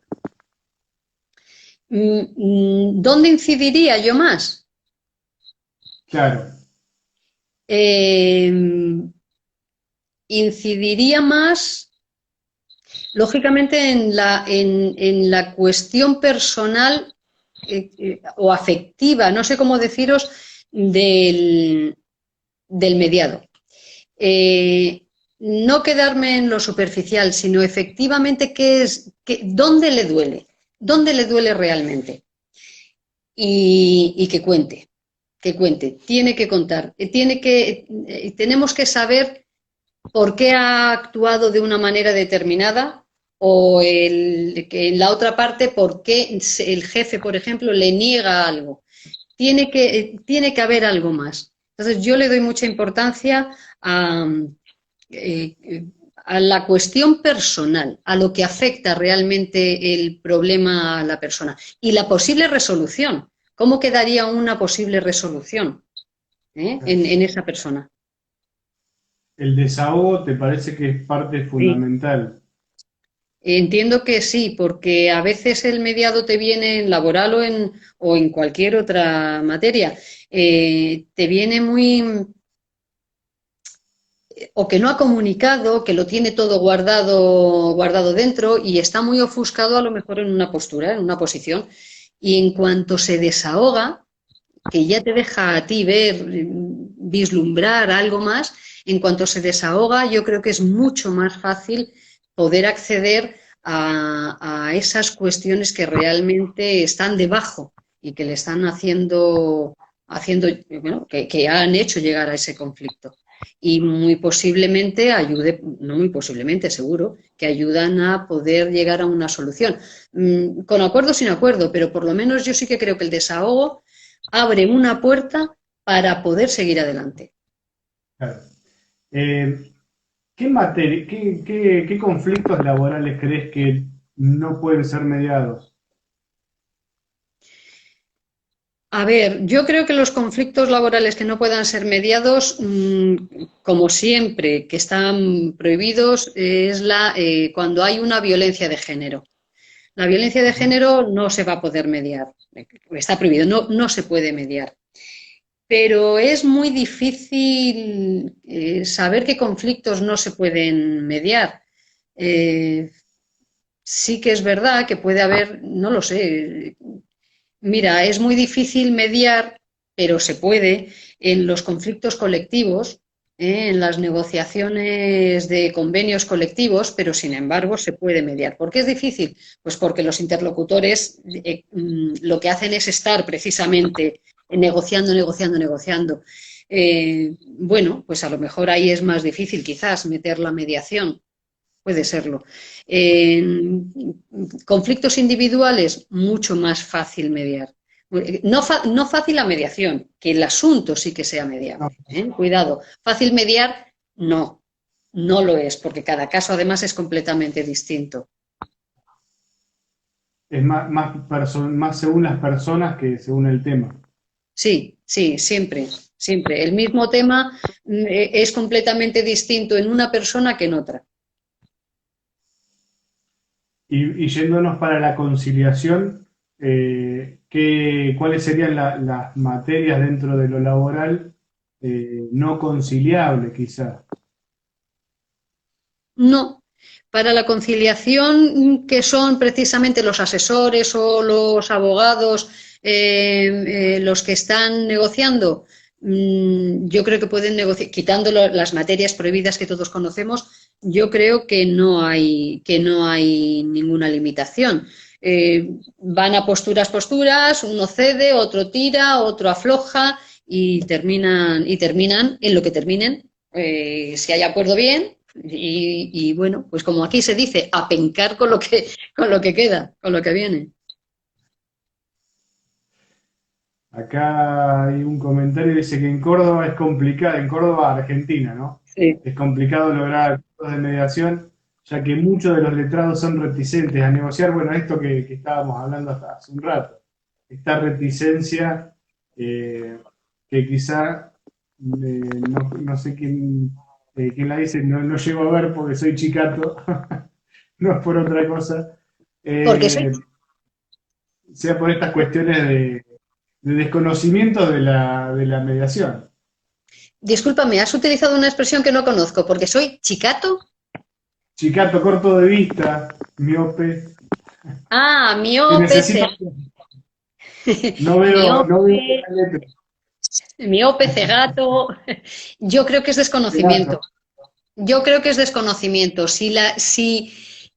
¿Dónde incidiría yo más? Claro, Eh, incidiría más, lógicamente, en la cuestión personal o afectiva, no sé cómo deciros, del mediado. Eh, no quedarme en lo superficial, sino efectivamente dónde le duele realmente que cuente, tiene que contar, tenemos que saber por qué ha actuado de una manera determinada o que en la otra parte por qué el jefe, por ejemplo, le niega algo. Tiene que haber algo más. Entonces yo le doy mucha importancia a la cuestión personal, a lo que afecta realmente el problema a la persona y la posible resolución. ¿Cómo quedaría una posible resolución en esa persona? el desahogo te parece que es parte Sí. fundamental. Entiendo que sí, porque a veces el mediado te viene en laboral o en cualquier otra materia, te viene o que no ha comunicado, que lo tiene todo guardado dentro y está muy ofuscado a lo mejor en una postura, en una posición. Y en cuanto se desahoga, que ya te deja a ti ver, vislumbrar algo más, en cuanto se desahoga, yo creo que es mucho más fácil poder acceder a esas cuestiones que realmente están debajo y que le están haciendo bueno, que han hecho llegar a ese conflicto. Y muy posiblemente ayude, no muy posiblemente, seguro, que ayudan a poder llegar a una solución. Con acuerdo o sin acuerdo, pero por lo menos yo sí que creo que el desahogo abre una puerta para poder seguir adelante. Claro. Eh, ¿qué conflictos laborales crees que no pueden ser mediados? A ver, yo creo que los conflictos laborales que no puedan ser mediados, como siempre, que están prohibidos, es cuando hay una violencia de género. La violencia de Ujú. género no se va a poder mediar, está prohibido, no se puede mediar. Pero es muy difícil saber qué conflictos no se pueden mediar. Eh, sí que es verdad que puede haber, no lo sé, mira, es muy difícil mediar, pero se puede en los conflictos colectivos, en las negociaciones de convenios colectivos, pero sin embargo se puede mediar. ¿Por qué es difícil? Pues porque los interlocutores lo que hacen es estar precisamente negociando, negociando, negociando. Bueno, pues a lo mejor ahí es más difícil quizás meter la mediación, puede serlo. En conflictos individuales, mucho más fácil mediar, No, no fácil la mediación, que el asunto sí que sea No, mediable, ¿eh? Cuidado. Fácil mediar, no, no lo es, porque cada caso además es completamente distinto. es más según las personas que según el tema. Sí, sí, siempre, siempre. El mismo tema es completamente distinto en una persona que en otra. Y yéndonos para la conciliación, ¿cuáles serían las materias dentro de lo laboral no conciliables, quizás? No. Para la conciliación, que son precisamente los asesores o los abogados los que están negociando, yo creo que pueden negociar, quitando las materias prohibidas que todos conocemos, yo creo que no hay ninguna limitación. Van a posturas, uno cede, otro tira, otro afloja y terminan en lo que terminen. Si hay acuerdo bien, y bueno, pues como aquí se dice, a pencar con lo que queda, con lo que viene. Acá hay un comentario que dice que en Córdoba es complicado, en Córdoba, Argentina, ¿no? Sí. Es complicado lograr acuerdos de mediación, ya que muchos de los letrados son reticentes a negociar. Bueno, esto que estábamos hablando hasta hace un rato, esta reticencia que quizá, no sé quién la dice, no llego a ver porque soy chicato, no es por otra cosa, Porque soy, eh, sea por estas cuestiones de desconocimiento de la mediación. discúlpame, has utilizado una expresión que no conozco, porque soy chicato. Chicato, corto de vista, miope, Ah, que miope, necesito, no veo miope, la letra. miope, cegato. Yo creo que es desconocimiento. Chicato. Yo creo que es desconocimiento. Si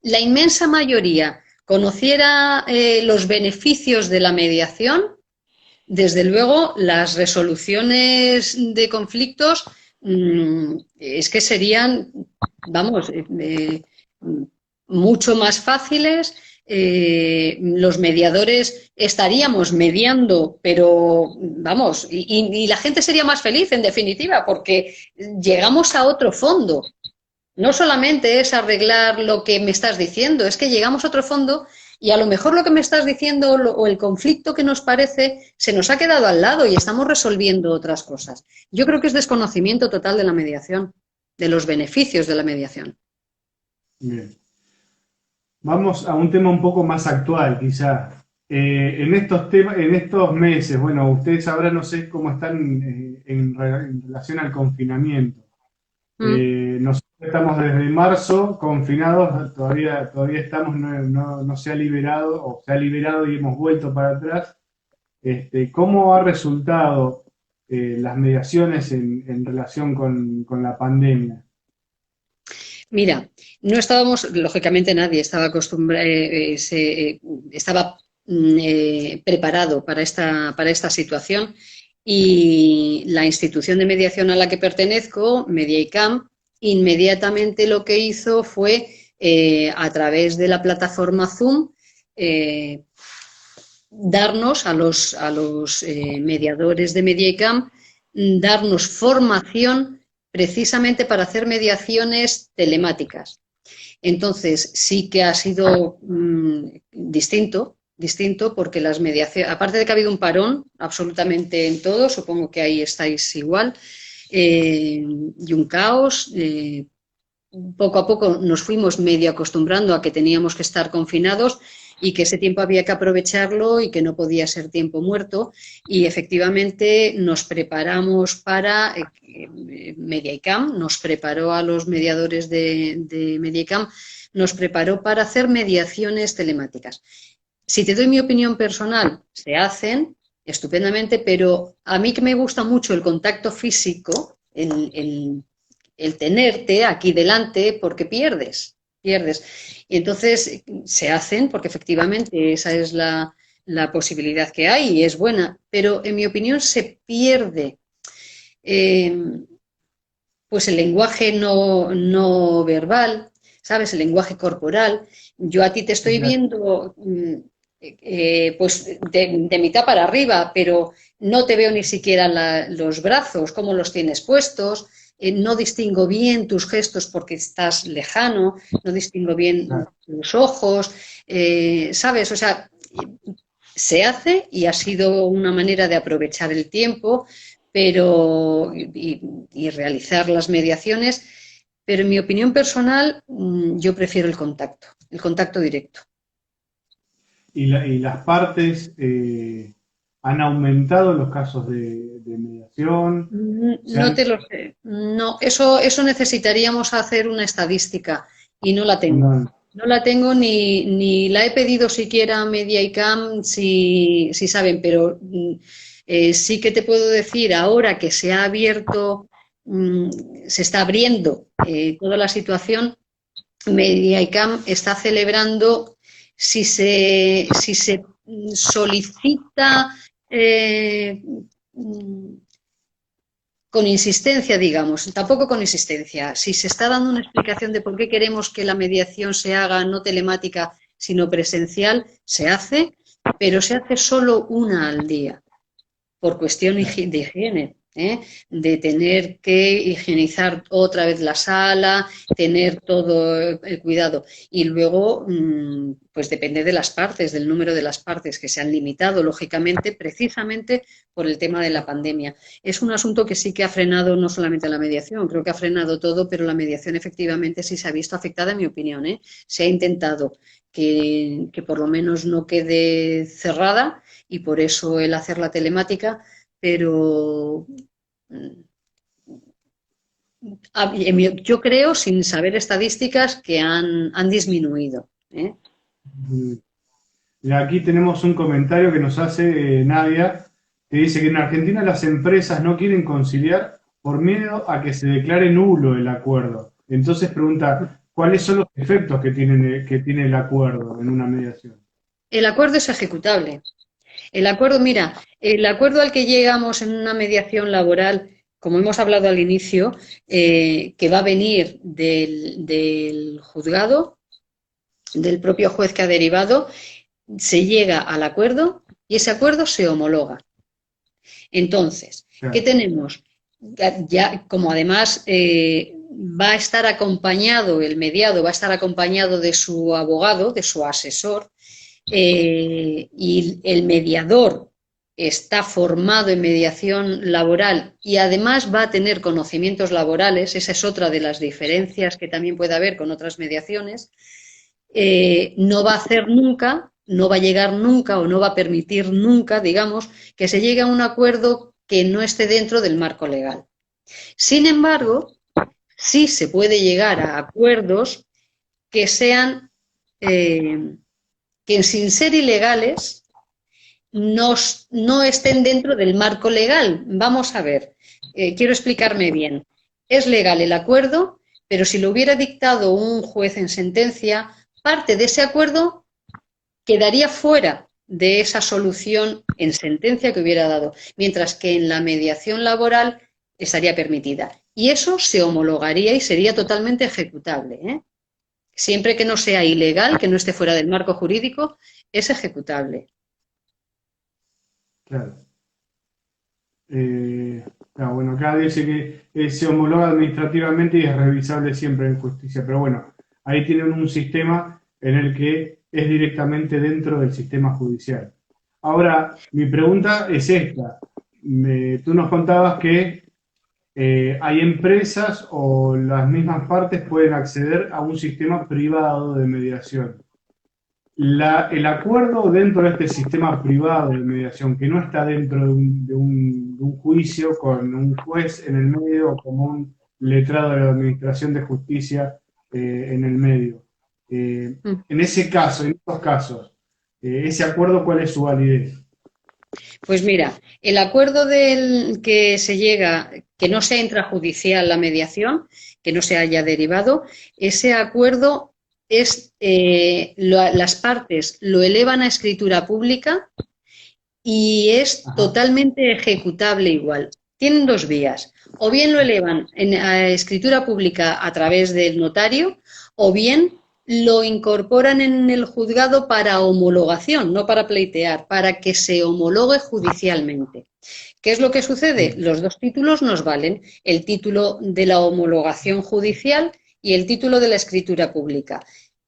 la inmensa mayoría conociera los beneficios de la mediación, desde luego, las resoluciones de conflictos es que serían, vamos, mucho más fáciles. Los mediadores estaríamos mediando, pero vamos, y la gente sería más feliz en definitiva, porque llegamos a otro fondo. No solamente es arreglar lo que me estás diciendo, es que llegamos a otro fondo y a lo mejor lo que me estás diciendo o el conflicto que nos parece se nos ha quedado al lado y estamos resolviendo otras cosas. Yo creo que es desconocimiento total de la mediación, de los beneficios de la mediación. Bien. Vamos a un tema un poco más actual, quizá. En estos meses, bueno, ustedes sabrán, no sé cómo están en relación al confinamiento. Mm. Nosotros estamos desde marzo confinados, todavía estamos, no se ha liberado, o se ha liberado y hemos vuelto para atrás. ¿Cómo ha resultado las mediaciones en relación con la pandemia? Mira, no estábamos, lógicamente nadie estaba acostumbrado, estaba preparado para esta situación y la institución de mediación a la que pertenezco, MediaICAM, inmediatamente lo que hizo fue, a través de la plataforma Zoom, eh, darnos a los mediadores de MediaICAM, darnos formación precisamente para hacer mediaciones telemáticas. Entonces, sí que ha sido distinto porque las mediaciones, aparte de que ha habido un parón absolutamente en todo, supongo que ahí estáis igual, y un caos. Poco a poco nos fuimos medio acostumbrando a que teníamos que estar confinados y que ese tiempo había que aprovecharlo y que no podía ser tiempo muerto. Y efectivamente nos preparamos para MediaICAM, nos preparó a los mediadores de MediaICAM, nos preparó para hacer mediaciones telemáticas. Si te doy mi opinión personal, se hacen estupendamente, pero a mí que me gusta mucho el contacto físico, el tenerte aquí delante, porque pierdes. Y entonces se hacen porque efectivamente esa es la posibilidad que hay y es buena, pero en mi opinión se pierde eh, pues el lenguaje no verbal, ¿sabes? El lenguaje corporal. Yo a ti te Sí, estoy claro. viendo pues de mitad para arriba, pero no te veo ni siquiera los brazos, cómo los tienes puestos, no distingo bien tus gestos porque estás lejano, no distingo bien Claro. tus ojos, ¿sabes? O sea, se hace y ha sido una manera de aprovechar el tiempo pero, y realizar las mediaciones, pero en mi opinión personal yo prefiero el contacto directo. Y las partes han aumentado los casos de mediación. Se No han, te lo sé. No, eso necesitaríamos hacer una estadística y no la tengo. no, No la tengo ni la he pedido siquiera a Mediaicam si saben, pero sí que te puedo decir ahora que se ha abierto, mm, se está abriendo toda la situación, Mediaicam está celebrando si se solicita eh, mm, con insistencia, digamos, tampoco con insistencia. Si se está dando una explicación de por qué queremos que la mediación se haga no telemática, sino presencial, se hace, pero se hace solo una al día por cuestión de higiene, ¿eh? De tener que higienizar otra vez la sala, tener todo el cuidado. Y luego, pues depende de las partes, del número de las partes que se han limitado, lógicamente, precisamente por el tema de la pandemia. Es un asunto que sí que ha frenado no solamente la mediación, creo que ha frenado todo, pero la mediación efectivamente sí se ha visto afectada, en mi opinión, ¿eh? Se ha intentado que por lo menos no quede cerrada y por eso el hacer la telemática, pero yo creo, sin saber estadísticas, que han disminuido. ¿Eh? y aquí tenemos un comentario que nos hace Nadia, que dice que en Argentina las empresas no quieren conciliar por miedo a que se declare nulo el acuerdo. Entonces pregunta, ¿cuáles son los efectos que tiene el acuerdo en una mediación? El acuerdo es ejecutable. El acuerdo, mira, el acuerdo al que llegamos en una mediación laboral, como hemos hablado al inicio, que va a venir del juzgado, del propio juez que ha derivado, se llega al acuerdo y ese acuerdo se homologa. Entonces, ¿qué Claro. tenemos? Ya, como además va a estar acompañado, el mediado va a estar acompañado de su abogado, de su asesor, y el mediador está formado en mediación laboral y además va a tener conocimientos laborales, esa es otra de las diferencias que también puede haber con otras mediaciones, no va a hacer nunca, no va a llegar nunca o no va a permitir nunca, digamos, que se llegue a un acuerdo que no esté dentro del marco legal. Sin embargo, sí se puede llegar a acuerdos que sean, que sin ser ilegales, no estén dentro del marco legal. Vamos a ver, quiero explicarme bien. Es legal el acuerdo, pero si lo hubiera dictado un juez en sentencia, parte de ese acuerdo quedaría fuera de esa solución en sentencia que hubiera dado, mientras que en la mediación laboral estaría permitida. Y eso se homologaría y sería totalmente ejecutable, ¿eh? Siempre que no sea ilegal, que no esté fuera del marco jurídico, es ejecutable. Claro. Bueno, acá dice que se homologa administrativamente y es revisable siempre en justicia, pero bueno, ahí tienen un sistema en el que es directamente dentro del sistema judicial. Ahora, mi pregunta es esta. Tú nos contabas que hay empresas o las mismas partes pueden acceder a un sistema privado de mediación. El acuerdo dentro de este sistema privado de mediación, que no está dentro de un juicio con un juez en el medio o como un letrado de la Administración de Justicia en el medio. En ese caso, en estos casos, ese acuerdo, ¿cuál es su validez? Pues mira, el acuerdo del que se llega, que no sea intrajudicial la mediación, que no se haya derivado, ese acuerdo es, las partes lo elevan a escritura pública y es Ajá, totalmente ejecutable igual. Tienen dos vías. O bien lo elevan a escritura pública a través del notario, o bien lo incorporan en el juzgado para homologación, no para pleitear, para que se homologue judicialmente. ¿Qué es lo que sucede? Los dos títulos nos valen, el título de la homologación judicial y el título de la escritura pública.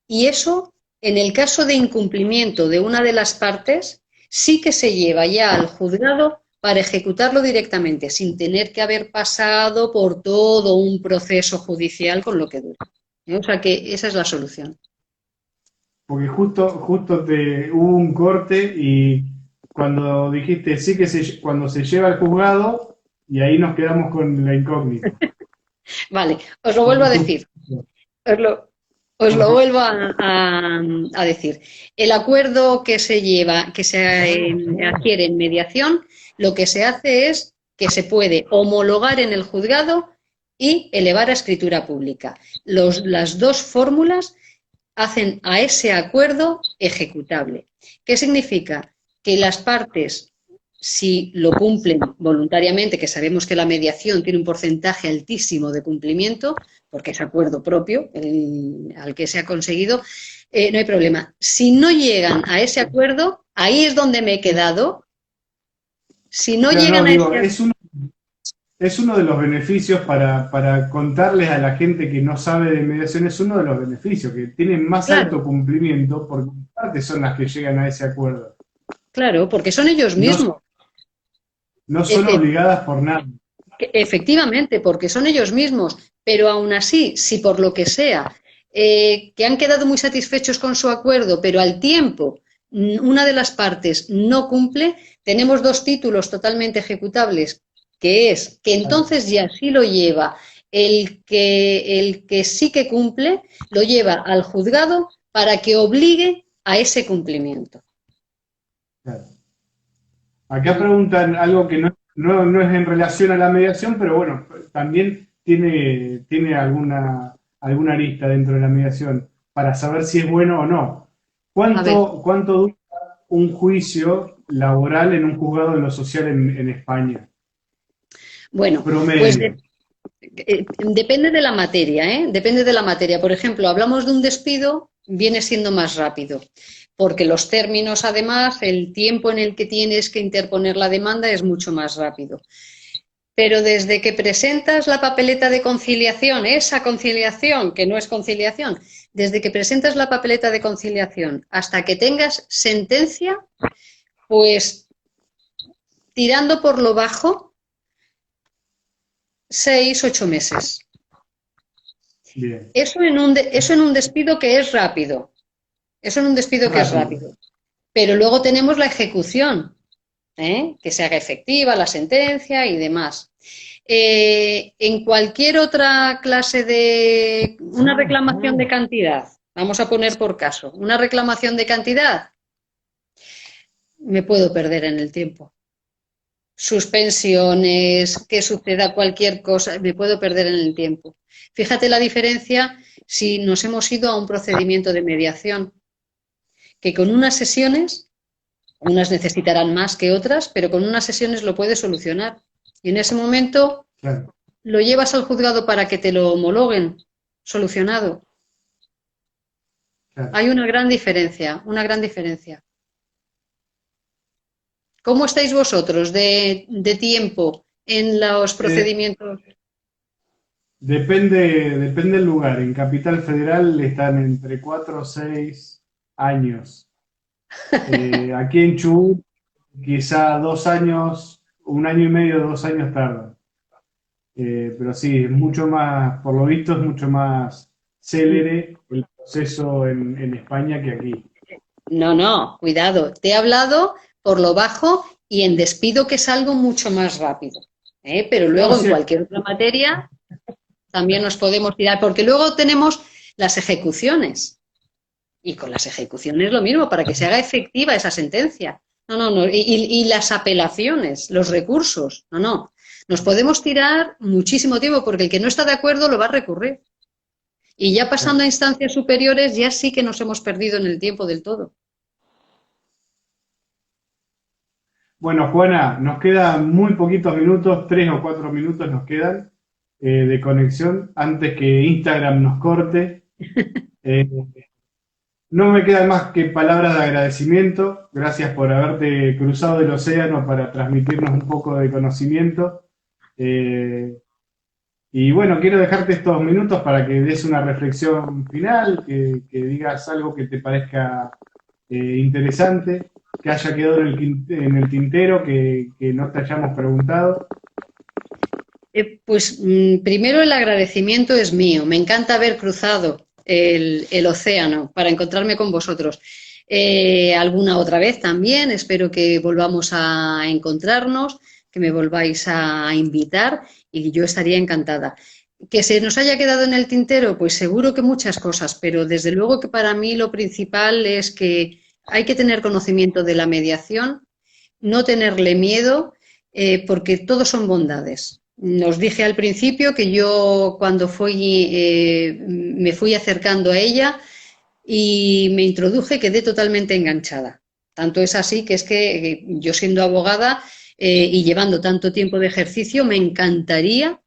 Y eso, en el caso de incumplimiento de una de las partes, sí que se lleva ya al juzgado para ejecutarlo directamente, sin tener que haber pasado por todo un proceso judicial con lo que dura. O sea que esa es la solución. Porque justo hubo un corte y cuando dijiste sí que cuando se lleva al juzgado, y ahí nos quedamos con la incógnita. Vale, os lo vuelvo a decir. Os lo, Os lo vuelvo a decir. El acuerdo que se lleva, que se adquiere en mediación, lo que se hace es que se puede homologar en el juzgado y elevar a escritura pública. Las dos fórmulas hacen a ese acuerdo ejecutable. ¿Qué significa? Que las partes, si lo cumplen voluntariamente, que sabemos que la mediación tiene un porcentaje altísimo de cumplimiento, porque es acuerdo propio al que se ha conseguido, no hay problema. Si no llegan a ese acuerdo, ahí es donde me he quedado. Si no llegan a ese acuerdo... Es uno de los beneficios para contarles a la gente que no sabe de mediación, es uno de los beneficios, que tienen más alto cumplimiento porque las partes son las que llegan a ese acuerdo. Claro, porque son ellos mismos. No son obligadas por nada. Efectivamente, porque son ellos mismos, pero aún así, si por lo que sea, que han quedado muy satisfechos con su acuerdo, pero al tiempo una de las partes no cumple, tenemos dos títulos totalmente ejecutables, que es que entonces ya sí lo lleva el que sí que cumple, lo lleva al juzgado para que obligue a ese cumplimiento. Claro. Acá preguntan algo que no es en relación a la mediación, pero bueno, también tiene alguna arista dentro de la mediación para saber si es bueno o no. ¿Cuánto dura un juicio laboral en un juzgado de lo social en España? Bueno, pues depende de la materia, ¿eh? Depende de la materia. Por ejemplo, hablamos de un despido, viene siendo más rápido, porque los términos, además, el tiempo en el que tienes que interponer la demanda es mucho más rápido. Pero desde que presentas la papeleta de conciliación, esa conciliación, que no es conciliación, desde que presentas la papeleta de conciliación hasta que tengas sentencia, pues tirando por lo bajo, 6, 8 meses. Bien. Eso en un despido que es rápido. Eso en un despido que es rápido. Pero luego tenemos la ejecución, que se haga efectiva la sentencia y demás. En cualquier otra clase de... Una reclamación de cantidad, vamos a poner por caso, una reclamación de cantidad, me puedo perder en el tiempo. Suspensiones, que suceda cualquier cosa, me puedo perder en el tiempo. Fíjate la diferencia si nos hemos ido a un procedimiento de mediación, que con unas sesiones, unas necesitarán más que otras, pero con unas sesiones lo puedes solucionar. Y en ese momento lo llevas al juzgado para que te lo homologuen, solucionado. Hay una gran diferencia, una gran diferencia. ¿Cómo estáis vosotros de tiempo en los procedimientos? Depende del lugar. En Capital Federal están entre 4 o 6 años. Aquí en Chubut, quizá 2 años, 1 año y medio, 2 años tardan. Pero sí, es mucho más, por lo visto, es mucho más célere el proceso en España que aquí. No, cuidado. Te he hablado por lo bajo y en despido, que es algo mucho más rápido. Pero luego en cualquier otra materia también nos podemos tirar, porque luego tenemos las ejecuciones. Y con las ejecuciones lo mismo, para que se haga efectiva esa sentencia. No. Y las apelaciones, los recursos. No. Nos podemos tirar muchísimo tiempo, porque el que no está de acuerdo lo va a recurrir. Y ya pasando a instancias superiores, ya sí que nos hemos perdido en el tiempo del todo. Bueno, Juana, nos quedan muy poquitos minutos, 3 o 4 minutos nos quedan de conexión antes que Instagram nos corte. Eh, no me quedan más que palabras de agradecimiento. Gracias por haberte cruzado el océano para transmitirnos un poco de conocimiento. Eh, y bueno, quiero dejarte estos minutos para que des una reflexión final, que digas algo que te parezca interesante, que haya quedado en el tintero, que no te hayamos preguntado. Pues primero el agradecimiento es mío. Me encanta haber cruzado el océano para encontrarme con vosotros. Alguna otra vez también, espero que volvamos a encontrarnos, que me volváis a invitar y yo estaría encantada. Que se nos haya quedado en el tintero, pues seguro que muchas cosas, pero desde luego que para mí lo principal es que hay que tener conocimiento de la mediación, no tenerle miedo, porque todos son bondades. Os dije al principio que yo cuando me fui acercando a ella y me introduje, quedé totalmente enganchada. Tanto es así que es que yo siendo abogada y llevando tanto tiempo de ejercicio, me encantaría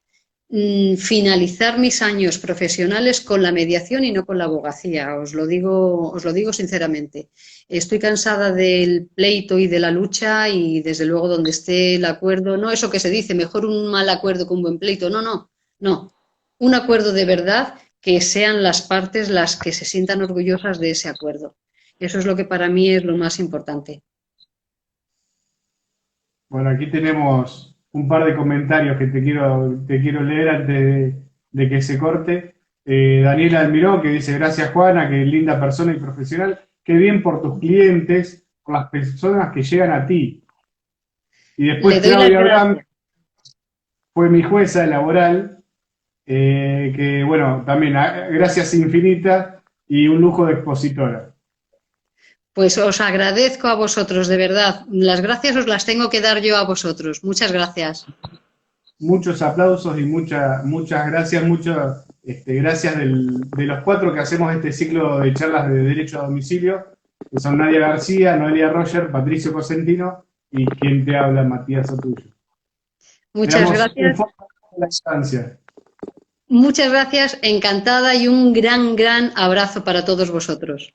finalizar mis años profesionales con la mediación y no con la abogacía, os lo digo sinceramente. Estoy cansada del pleito y de la lucha y desde luego donde esté el acuerdo, no eso que se dice, mejor un mal acuerdo que un buen pleito, no, no, no. Un acuerdo de verdad que sean las partes las que se sientan orgullosas de ese acuerdo. Eso es lo que para mí es lo más importante. Bueno, aquí tenemos un par de comentarios que te quiero leer antes de que se corte. Daniela Almiró, que dice, gracias Juana, qué linda persona y profesional, qué bien por tus clientes, por las personas que llegan a ti. Y después Le doy las Claudia Abraham gracias. fue mi jueza laboral, que bueno, también gracias infinitas y un lujo de expositora. Pues os agradezco a vosotros, de verdad. Las gracias os las tengo que dar yo a vosotros. Muchas gracias. Muchos aplausos y muchas gracias, muchas gracias de los cuatro que hacemos este ciclo de charlas de Derecho a Domicilio, que son Nadia García, Noelia Roger, Patricio Cosentino y quien te habla, Matías Otullo. Te Muchas damos un gracias. fuerte abrazo a la distancia. Muchas gracias. Encantada y un gran, gran abrazo para todos vosotros.